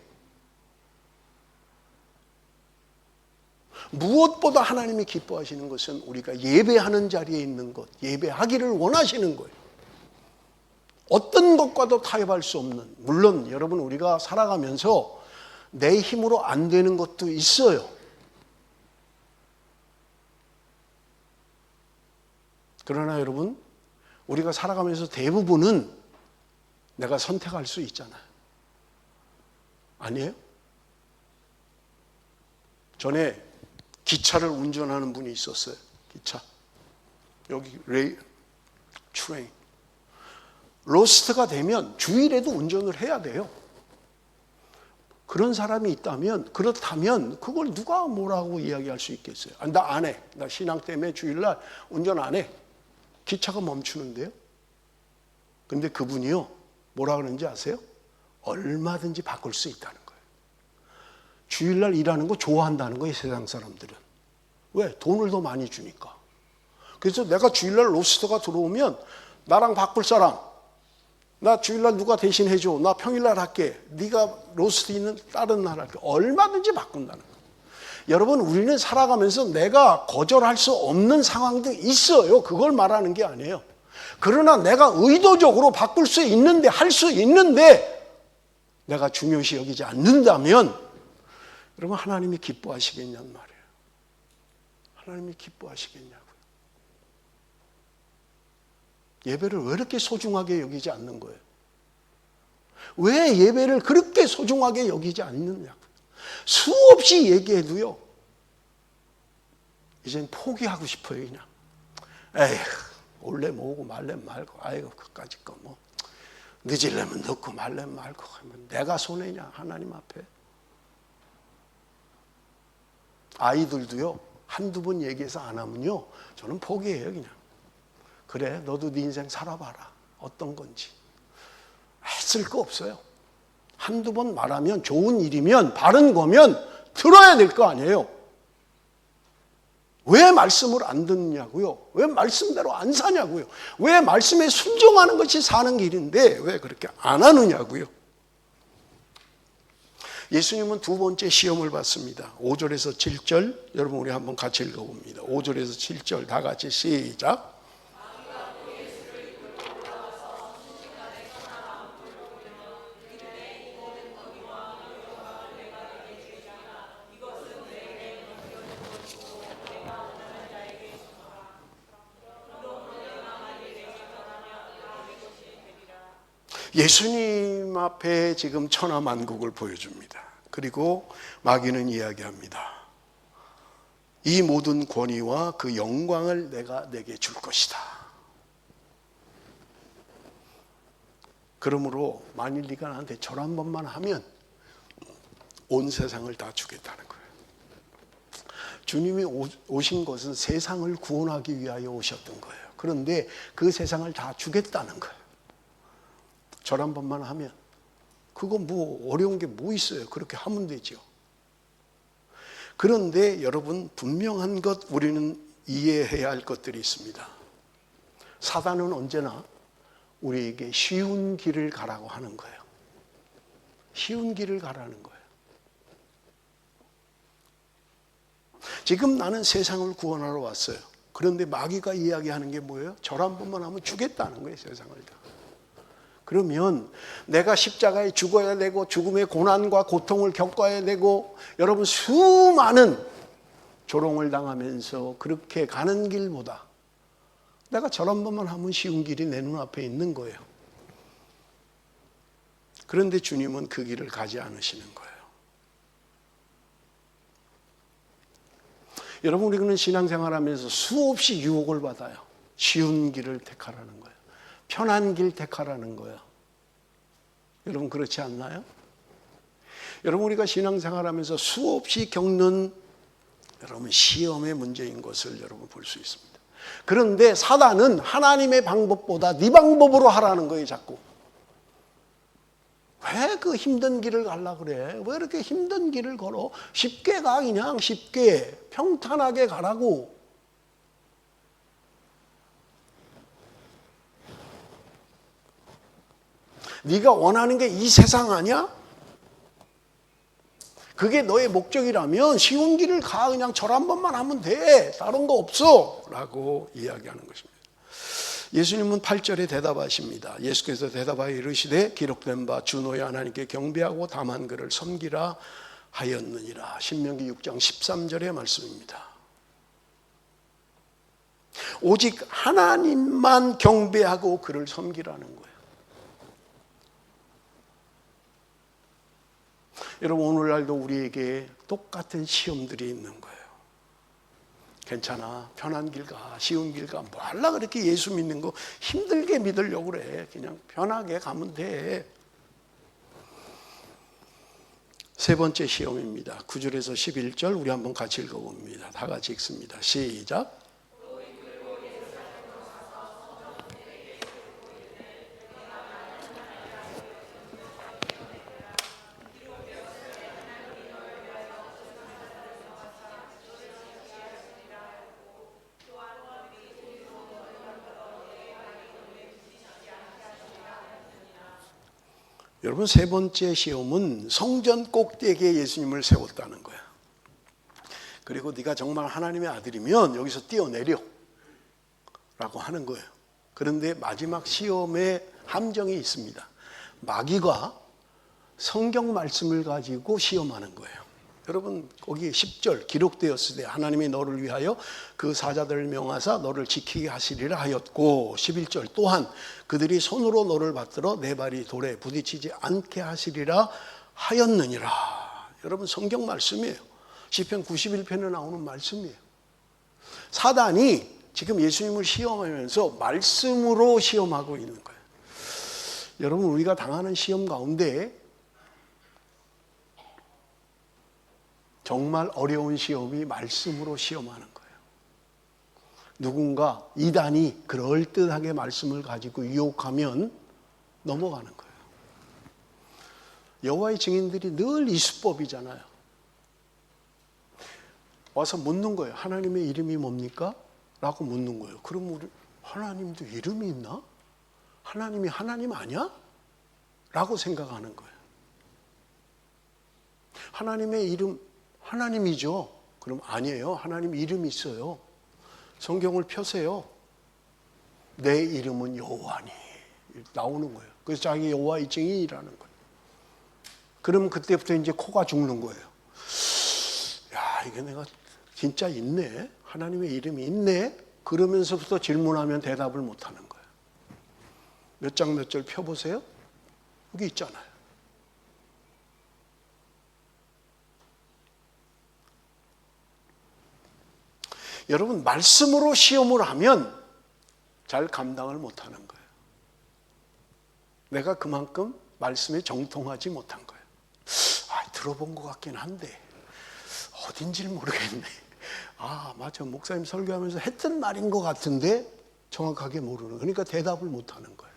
Speaker 1: 무엇보다 하나님이 기뻐하시는 것은 우리가 예배하는 자리에 있는 것, 예배하기를 원하시는 거예요. 어떤 것과도 타협할 수 없는, 물론 여러분 우리가 살아가면서 내 힘으로 안 되는 것도 있어요. 그러나 여러분, 우리가 살아가면서 대부분은 내가 선택할 수 있잖아요. 아니에요? 전에 기차를 운전하는 분이 있었어요. 기차. 여기 트레인. 로스트가 되면 주일에도 운전을 해야 돼요. 그런 사람이 있다면, 그렇다면 그걸 누가 뭐라고 이야기할 수 있겠어요? 나 안 해. 나 신앙 때문에 주일날 운전 안 해. 기차가 멈추는데요. 근데 그분이요, 뭐라 그러는지 아세요? 얼마든지 바꿀 수 있다는 거예요. 주일날 일하는 거 좋아한다는 거예요, 세상 사람들은. 왜? 돈을 더 많이 주니까. 그래서 내가 주일날 로스터가 들어오면 나랑 바꿀 사람, 나 주일날 누가 대신 해줘, 나 평일날 할게, 네가 로스터 있는 다른 날 할게, 얼마든지 바꾼다는 거예요. 여러분, 우리는 살아가면서 내가 거절할 수 없는 상황도 있어요. 그걸 말하는 게 아니에요. 그러나 내가 의도적으로 바꿀 수 있는데, 할 수 있는데 내가 중요시 여기지 않는다면 여러분, 하나님이 기뻐하시겠냐는 말이에요. 하나님이 기뻐하시겠냐고요. 예배를 왜 이렇게 소중하게 여기지 않는 거예요? 왜 예배를 그렇게 소중하게 여기지 않느냐고요. 수없이 얘기해도요, 이젠 포기하고 싶어요. 그냥 에휴, 올래 모으고 말래 말고, 아이고 그까짓 거 뭐 늦으려면 늦고 말려면 말고 하면 내가 손해냐 하나님 앞에. 아이들도요, 한두 번 얘기해서 안 하면요, 저는 포기해요. 그냥 그래, 너도 네 인생 살아봐라, 어떤 건지. 쓸 거 없어요. 한두 번 말하면, 좋은 일이면, 바른 거면 들어야 될 거 아니에요. 왜 말씀을 안 듣냐고요? 왜 말씀대로 안 사냐고요? 왜 말씀에 순종하는 것이 사는 길인데 왜 그렇게 안 하느냐고요? 예수님은 두 번째 시험을 받습니다. 5절에서 7절, 여러분 우리 한번 같이 읽어봅니다. 5절에서 7절 다 같이 시작. 예수님 앞에 지금 천하만국을 보여줍니다. 그리고 마귀는 이야기합니다. 이 모든 권위와 그 영광을 내가 내게 줄 것이다. 그러므로 만일 네가 나한테 절 한 번만 하면 온 세상을 다 주겠다는 거예요. 주님이 오신 것은 세상을 구원하기 위하여 오셨던 거예요. 그런데 그 세상을 다 주겠다는 거예요. 절 한 번만 하면. 그거 뭐 어려운 게 뭐 있어요. 그렇게 하면 되죠. 그런데 여러분, 분명한 것 우리는 이해해야 할 것들이 있습니다. 사단은 언제나 우리에게 쉬운 길을 가라고 하는 거예요. 쉬운 길을 가라는 거예요. 지금 나는 세상을 구원하러 왔어요. 그런데 마귀가 이야기하는 게 뭐예요? 절 한 번만 하면 주겠다는 거예요, 세상을 다. 그러면 내가 십자가에 죽어야 되고 죽음의 고난과 고통을 겪어야 되고 여러분 수많은 조롱을 당하면서 그렇게 가는 길보다 내가 절 한 번만 하면 쉬운 길이 내 눈앞에 있는 거예요. 그런데 주님은 그 길을 가지 않으시는 거예요. 여러분, 우리는 신앙생활하면서 수없이 유혹을 받아요. 쉬운 길을 택하라는 거예요. 편한 길 택하라는 거예요. 여러분, 그렇지 않나요? 여러분, 우리가 신앙생활하면서 수없이 겪는 여러분 시험의 문제인 것을 여러분 볼 수 있습니다. 그런데 사단은 하나님의 방법보다 네 방법으로 하라는 거예요, 자꾸. 왜 그 힘든 길을 가려고 그래? 왜 이렇게 힘든 길을 걸어? 쉽게 가, 그냥 쉽게 평탄하게 가라고. 네가 원하는 게 이 세상 아니야? 그게 너의 목적이라면 쉬운 길을 가. 그냥 절 한 번만 하면 돼. 다른 거 없어. 라고 이야기하는 것입니다. 예수님은 8절에 대답하십니다. 예수께서 대답하여 이르시되 기록된 바 주 너의 하나님께 경배하고 다만 그를 섬기라 하였느니라. 신명기 6장 13절의 말씀입니다. 오직 하나님만 경배하고 그를 섬기라는 거예요. 여러분, 오늘날도 우리에게 똑같은 시험들이 있는 거예요. 괜찮아, 편한 길 가, 쉬운 길 가. 뭐 하려고 그렇게 예수 믿는 거 힘들게 믿으려고 그래. 그냥 편하게 가면 돼. 세 번째 시험입니다. 9절에서 11절 우리 한번 같이 읽어봅니다. 다 같이 읽습니다. 시작. 여러분, 세 번째 시험은 성전 꼭대기에 예수님을 세웠다는 거야. 그리고 네가 정말 하나님의 아들이면 여기서 뛰어내려 라고 하는 거예요. 그런데 마지막 시험에 함정이 있습니다. 마귀가 성경 말씀을 가지고 시험하는 거예요. 여러분, 거기 10절 기록되었을 때 하나님이 너를 위하여 그 사자들을 명하사 너를 지키게 하시리라 하였고, 11절 또한 그들이 손으로 너를 받들어 내 발이 돌에 부딪히지 않게 하시리라 하였느니라. 여러분, 성경 말씀이에요. 시편 91편에 나오는 말씀이에요. 사단이 지금 예수님을 시험하면서 말씀으로 시험하고 있는 거예요. 여러분, 우리가 당하는 시험 가운데 정말 어려운 시험이 말씀으로 시험하는 거예요. 누군가 이단이 그럴듯하게 말씀을 가지고 유혹하면 넘어가는 거예요. 여호와의 증인들이 늘 이 수법이잖아요. 와서 묻는 거예요. 하나님의 이름이 뭡니까? 라고 묻는 거예요. 그럼 우리 하나님도 이름이 있나? 하나님이 하나님 아니야? 라고 생각하는 거예요. 하나님의 이름 하나님이죠. 그럼 아니에요. 하나님 이름이 있어요. 성경을 펴세요. 내 이름은 여호와니 나오는 거예요. 그래서 자기 여호와의 증인이라는 거예요. 그럼 그때부터 이제 코가 죽는 거예요. 야, 이게 내가 진짜 있네. 하나님의 이름이 있네. 그러면서부터 질문하면 대답을 못하는 거예요. 몇 장 몇 절 펴보세요. 여기 있잖아요. 여러분, 말씀으로 시험을 하면 잘 감당을 못하는 거예요. 내가 그만큼 말씀에 정통하지 못한 거예요. 들어본 것 같긴 한데 어딘지를 모르겠네. 맞아, 목사님 설교하면서 했던 말인 것 같은데 정확하게 모르는. 그러니까 대답을 못하는 거예요.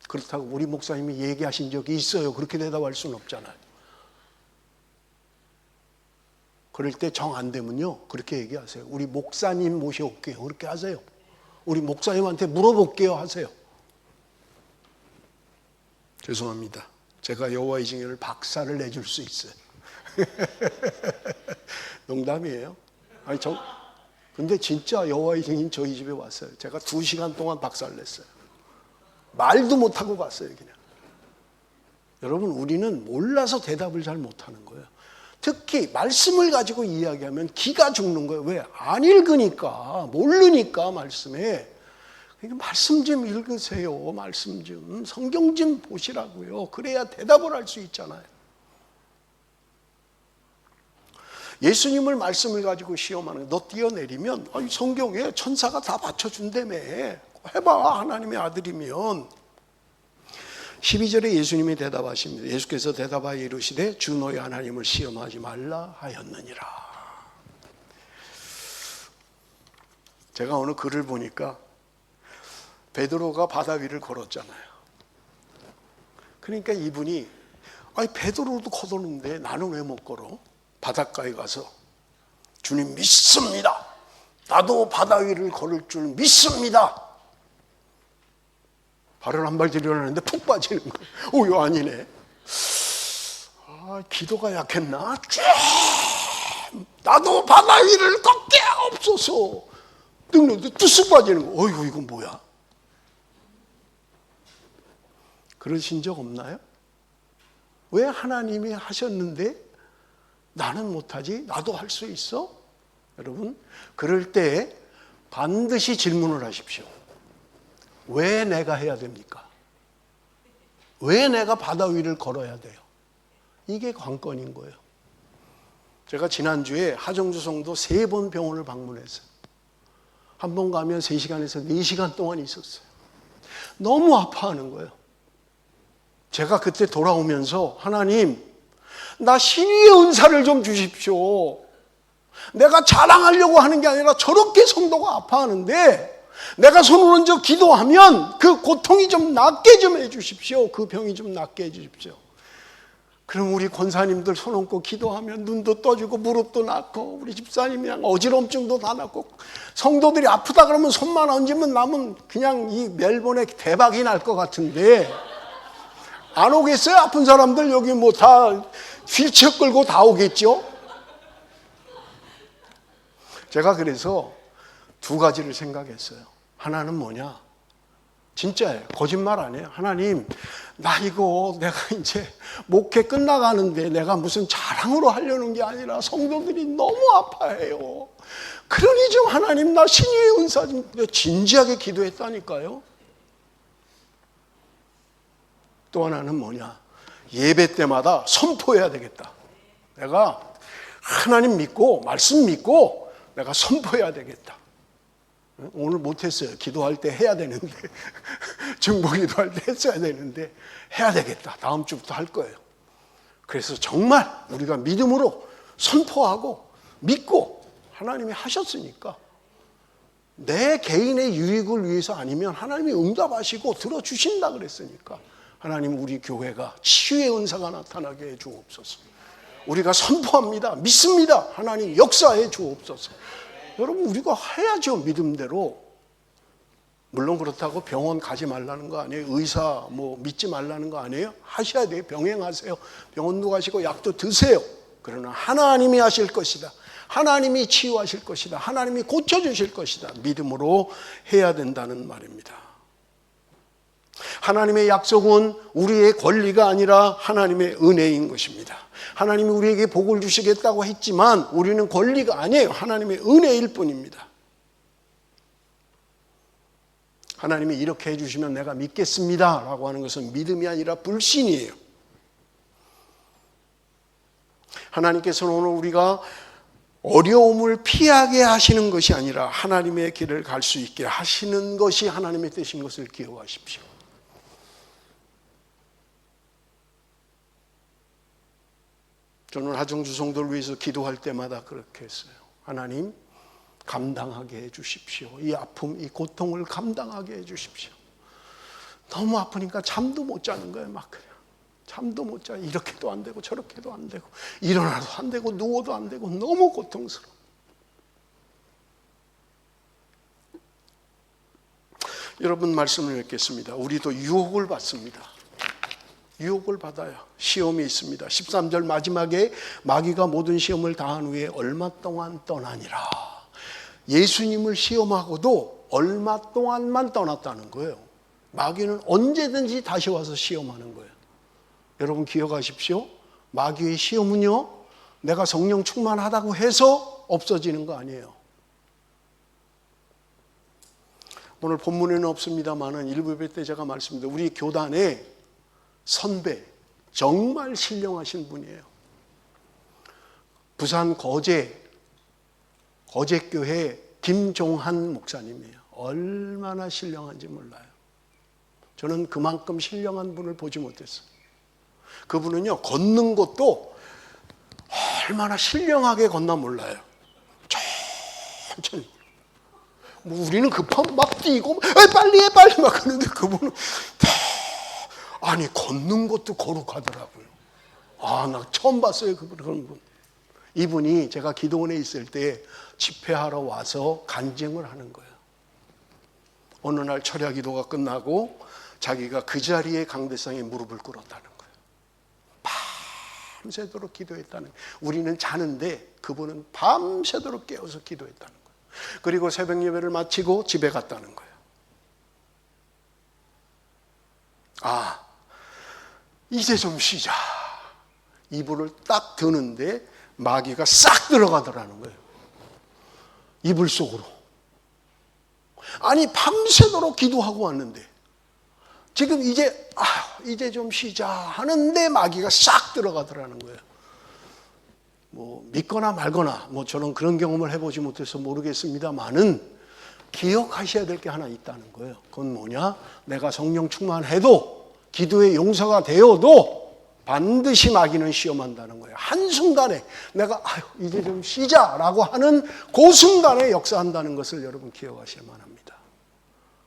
Speaker 1: 그렇다고 우리 목사님이 얘기하신 적이 있어요, 그렇게 대답할 수는 없잖아요. 그럴 때 정 안 되면요, 그렇게 얘기하세요. 우리 목사님 모셔올게요, 그렇게 하세요. 우리 목사님한테 물어볼게요 하세요. 죄송합니다, 제가 여호와의 증인을 박사를 내줄 수 있어요. 농담이에요. 근데 진짜 여호와의 증인 저희 집에 왔어요. 제가 2시간 동안 박사를 냈어요. 말도 못하고 갔어요, 그냥. 여러분, 우리는 몰라서 대답을 잘 못하는 거예요. 특히 말씀을 가지고 이야기하면 기가 죽는 거예요. 왜? 안 읽으니까, 모르니까 말씀에. 그러니까 말씀 좀 읽으세요. 말씀 좀, 성경 좀 보시라고요. 그래야 대답을 할 수 있잖아요. 예수님을 말씀을 가지고 시험하는 거, 너 뛰어내리면 성경에 천사가 다 받쳐준다며. 해봐, 하나님의 아들이면. 12절에 예수님이 대답하십니다. 예수께서 대답하여 이르시되 주 너희 하나님을 시험하지 말라 하였느니라. 제가 어느 글을 보니까 베드로가 바다 위를 걸었잖아요. 그러니까 이분이 베드로도 걷었는데 나는 왜 못 걸어? 바닷가에 가서 주님 믿습니다, 나도 바다 위를 걸을 줄 믿습니다. 발을 한 발 들여놨는데 푹 빠지는 거예요. 이거 아니네. 기도가 약했나? 나도 바다 위를 걷게 없소서. 뜯는데 뚝 빠지는 거. 이건 뭐야? 그러신 적 없나요? 왜 하나님이 하셨는데 나는 못하지? 나도 할 수 있어? 여러분, 그럴 때 반드시 질문을 하십시오. 왜 내가 해야 됩니까? 왜 내가 바다 위를 걸어야 돼요? 이게 관건인 거예요. 제가 지난주에 하정주 성도 3번 병원을 방문했어요. 한 번 가면 3시간에서 4시간 동안 있었어요. 너무 아파하는 거예요. 제가 그때 돌아오면서 하나님, 나 신의의 은사를 좀 주십시오. 내가 자랑하려고 하는 게 아니라 저렇게 성도가 아파하는데 내가 손을 얹어 기도하면 그 고통이 좀 낫게 좀 해주십시오. 그 병이 좀 낫게 해주십시오. 그럼 우리 권사님들 손 얹고 기도하면 눈도 떠지고 무릎도 낫고 우리 집사님이랑 어지럼증도 다 낫고 성도들이 아프다 그러면 손만 얹으면 남은 그냥 이 멜번에 대박이 날 것 같은데 안 오겠어요? 아픈 사람들 여기 뭐 다 휠체어 끌고 다 오겠죠? 제가 그래서 2가지를 생각했어요. 하나는 뭐냐? 진짜예요. 거짓말 아니에요. 하나님, 나 이거 내가 이제 목회 끝나가는데 내가 무슨 자랑으로 하려는 게 아니라 성도들이 너무 아파해요. 그러니 좀 하나님, 나 신유의 은사 좀. 진지하게 기도했다니까요. 또 하나는 뭐냐? 예배 때마다 선포해야 되겠다. 내가 하나님 믿고 말씀 믿고 내가 선포해야 되겠다. 오늘 못했어요. 기도할 때 해야 되는데 중보 기도할 때 했어야 되는데 해야 되겠다. 다음 주부터 할 거예요. 그래서 정말 우리가 믿음으로 선포하고 믿고 하나님이 하셨으니까 내 개인의 유익을 위해서 아니면 하나님이 응답하시고 들어주신다 그랬으니까 하나님, 우리 교회가 치유의 은사가 나타나게 해 주옵소서. 우리가 선포합니다. 믿습니다. 하나님 역사해 주옵소서. 여러분, 우리가 해야죠. 믿음대로. 물론 그렇다고 병원 가지 말라는 거 아니에요. 의사 믿지 말라는 거 아니에요. 하셔야 돼요. 병행하세요. 병원도 가시고 약도 드세요. 그러나 하나님이 하실 것이다. 하나님이 치유하실 것이다. 하나님이 고쳐주실 것이다. 믿음으로 해야 된다는 말입니다. 하나님의 약속은 우리의 권리가 아니라 하나님의 은혜인 것입니다. 하나님이 우리에게 복을 주시겠다고 했지만 우리는 권리가 아니에요. 하나님의 은혜일 뿐입니다. 하나님이 이렇게 해주시면 내가 믿겠습니다 라고 하는 것은 믿음이 아니라 불신이에요. 하나님께서는 오늘 우리가 어려움을 피하게 하시는 것이 아니라 하나님의 길을 갈 수 있게 하시는 것이 하나님의 뜻인 것을 기억하십시오. 저는 하정주 성도를 위해서 기도할 때마다 그렇게 했어요. 하나님, 감당하게 해주십시오. 이 아픔, 이 고통을 감당하게 해주십시오. 너무 아프니까 잠도 못 자는 거예요. 막 그래요. 잠도 못 자. 이렇게도 안 되고 저렇게도 안 되고 일어나도 안 되고 누워도 안 되고 너무 고통스러워. 여러분 말씀을 읽겠습니다. 우리도 유혹을 받습니다. 유혹을 받아요. 시험이 있습니다. 13절 마지막에 마귀가 모든 시험을 다한 후에 얼마 동안 떠나니라. 예수님을 시험하고도 얼마 동안만 떠났다는 거예요. 마귀는 언제든지 다시 와서 시험하는 거예요. 여러분 기억하십시오. 마귀의 시험은요, 내가 성령 충만하다고 해서 없어지는 거 아니에요. 오늘 본문에는 없습니다만은 일부 예배 때 제가 말씀드린 우리 교단의 선배, 정말 신령하신 분이에요. 부산 거제교회 김종한 목사님이에요. 얼마나 신령한지 몰라요. 저는 그만큼 신령한 분을 보지 못했어요. 그분은요, 걷는 것도 얼마나 신령하게 걷나 몰라요. 천천히. 뭐 우리는 급하면 막 뛰고 빨리 해 빨리 막 그러는데 그분은 아니 걷는 것도 거룩하더라고요. 나 처음 봤어요. 그런 분. 이분이 제가 기도원에 있을 때 집회하러 와서 간증을 하는 거예요. 어느 날 철야 기도가 끝나고 자기가 그 자리에 강대상에 무릎을 꿇었다는 거예요. 밤새도록 기도했다는 거예요. 우리는 자는데 그분은 밤새도록 깨어서 기도했다는 거예요. 그리고 새벽 예배를 마치고 집에 갔다는 거예요. 이제 좀 쉬자. 이불을 딱 드는데 마귀가 싹 들어가더라는 거예요. 이불 속으로. 아니 밤새도록 기도하고 왔는데 지금 이제 좀 쉬자 하는데 마귀가 싹 들어가더라는 거예요. 뭐 믿거나 말거나 뭐 저는 그런 경험을 해보지 못해서 모르겠습니다만은 기억하셔야 될 게 하나 있다는 거예요. 그건 뭐냐? 내가 성령 충만해도 기도의 용서가 되어도 반드시 마귀는 시험한다는 거예요. 한순간에 내가 이제 좀 쉬자라고 하는 그 순간에 역사한다는 것을 여러분 기억하실 만합니다.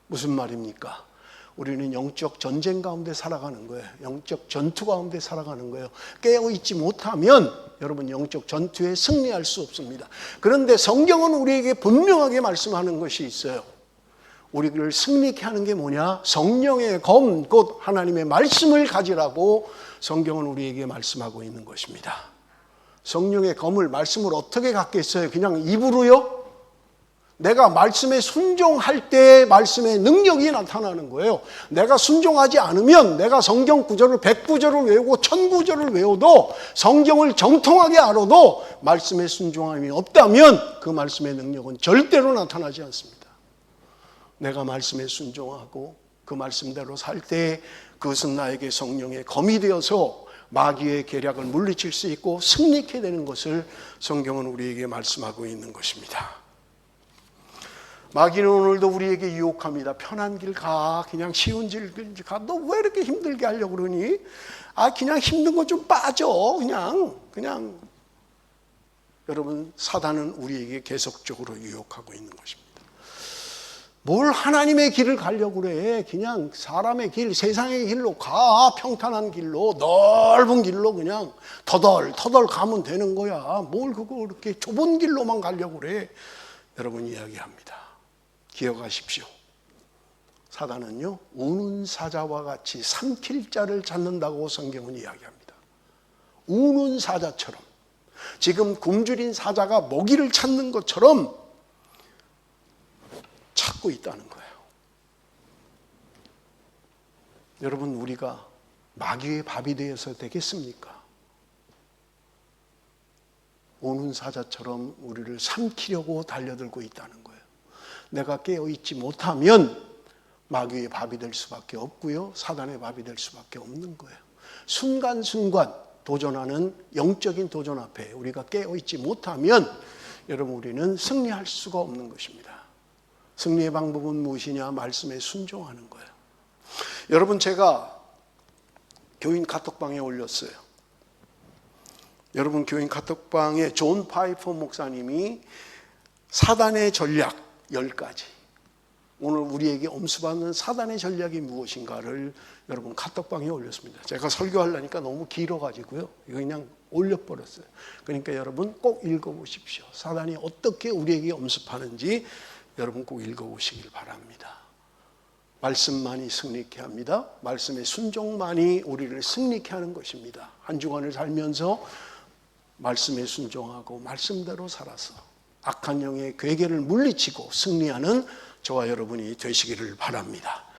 Speaker 1: 무슨 말입니까? 우리는 영적 전쟁 가운데 살아가는 거예요. 영적 전투 가운데 살아가는 거예요. 깨어있지 못하면 여러분 영적 전투에 승리할 수 없습니다. 그런데 성경은 우리에게 분명하게 말씀하는 것이 있어요. 우리를 승리케 하는 게 뭐냐? 성령의 검, 곧 하나님의 말씀을 가지라고 성경은 우리에게 말씀하고 있는 것입니다. 성령의 검을, 말씀을 어떻게 갖겠어요? 그냥 입으로요? 내가 말씀에 순종할 때 말씀의 능력이 나타나는 거예요. 내가 순종하지 않으면 내가 성경 구절을 100구절을 외우고 1000구절을 외워도 성경을 정통하게 알아도 말씀에 순종함이 없다면 그 말씀의 능력은 절대로 나타나지 않습니다. 내가 말씀에 순종하고 그 말씀대로 살 때 그것은 나에게 성령의 검이 되어서 마귀의 계략을 물리칠 수 있고 승리케 되는 것을 성경은 우리에게 말씀하고 있는 것입니다. 마귀는 오늘도 우리에게 유혹합니다. 편한 길 가. 그냥 쉬운 길 가. 너 왜 이렇게 힘들게 하려고 그러니? 그냥 힘든 거 좀 빠져. 그냥. 여러분, 사단은 우리에게 계속적으로 유혹하고 있는 것입니다. 뭘 하나님의 길을 가려고 그래. 그냥 사람의 길, 세상의 길로 가. 평탄한 길로, 넓은 길로 그냥 터덜 가면 되는 거야. 뭘 그거 이렇게 좁은 길로만 가려고 그래. 여러분 이야기합니다. 기억하십시오. 사단은요, 우는 사자와 같이 삼킬 자를 찾는다고 성경은 이야기합니다. 우는 사자처럼, 지금 굶주린 사자가 먹이를 찾는 것처럼 찾고 있다는 거예요. 여러분, 우리가 마귀의 밥이 되어서 되겠습니까? 우는 사자처럼 우리를 삼키려고 달려들고 있다는 거예요. 내가 깨어있지 못하면 마귀의 밥이 될 수밖에 없고요. 사단의 밥이 될 수밖에 없는 거예요. 순간순간 도전하는 영적인 도전 앞에 우리가 깨어있지 못하면 여러분 우리는 승리할 수가 없는 것입니다. 승리의 방법은 무엇이냐? 말씀에 순종하는 거예요. 여러분 제가 교인 카톡방에 올렸어요. 여러분 교인 카톡방에 존 파이퍼 목사님이 사단의 전략 10가지, 오늘 우리에게 엄수받는 사단의 전략이 무엇인가를 여러분 카톡방에 올렸습니다. 제가 설교하려니까 너무 길어가지고요, 이거 그냥 올려버렸어요. 그러니까 여러분 꼭 읽어보십시오. 사단이 어떻게 우리에게 엄습하는지 여러분 꼭 읽어보시길 바랍니다. 말씀만이 승리케 합니다. 말씀의 순종만이 우리를 승리케 하는 것입니다. 한 주간을 살면서 말씀에 순종하고 말씀대로 살아서 악한 영의 괴계를 물리치고 승리하는 저와 여러분이 되시기를 바랍니다.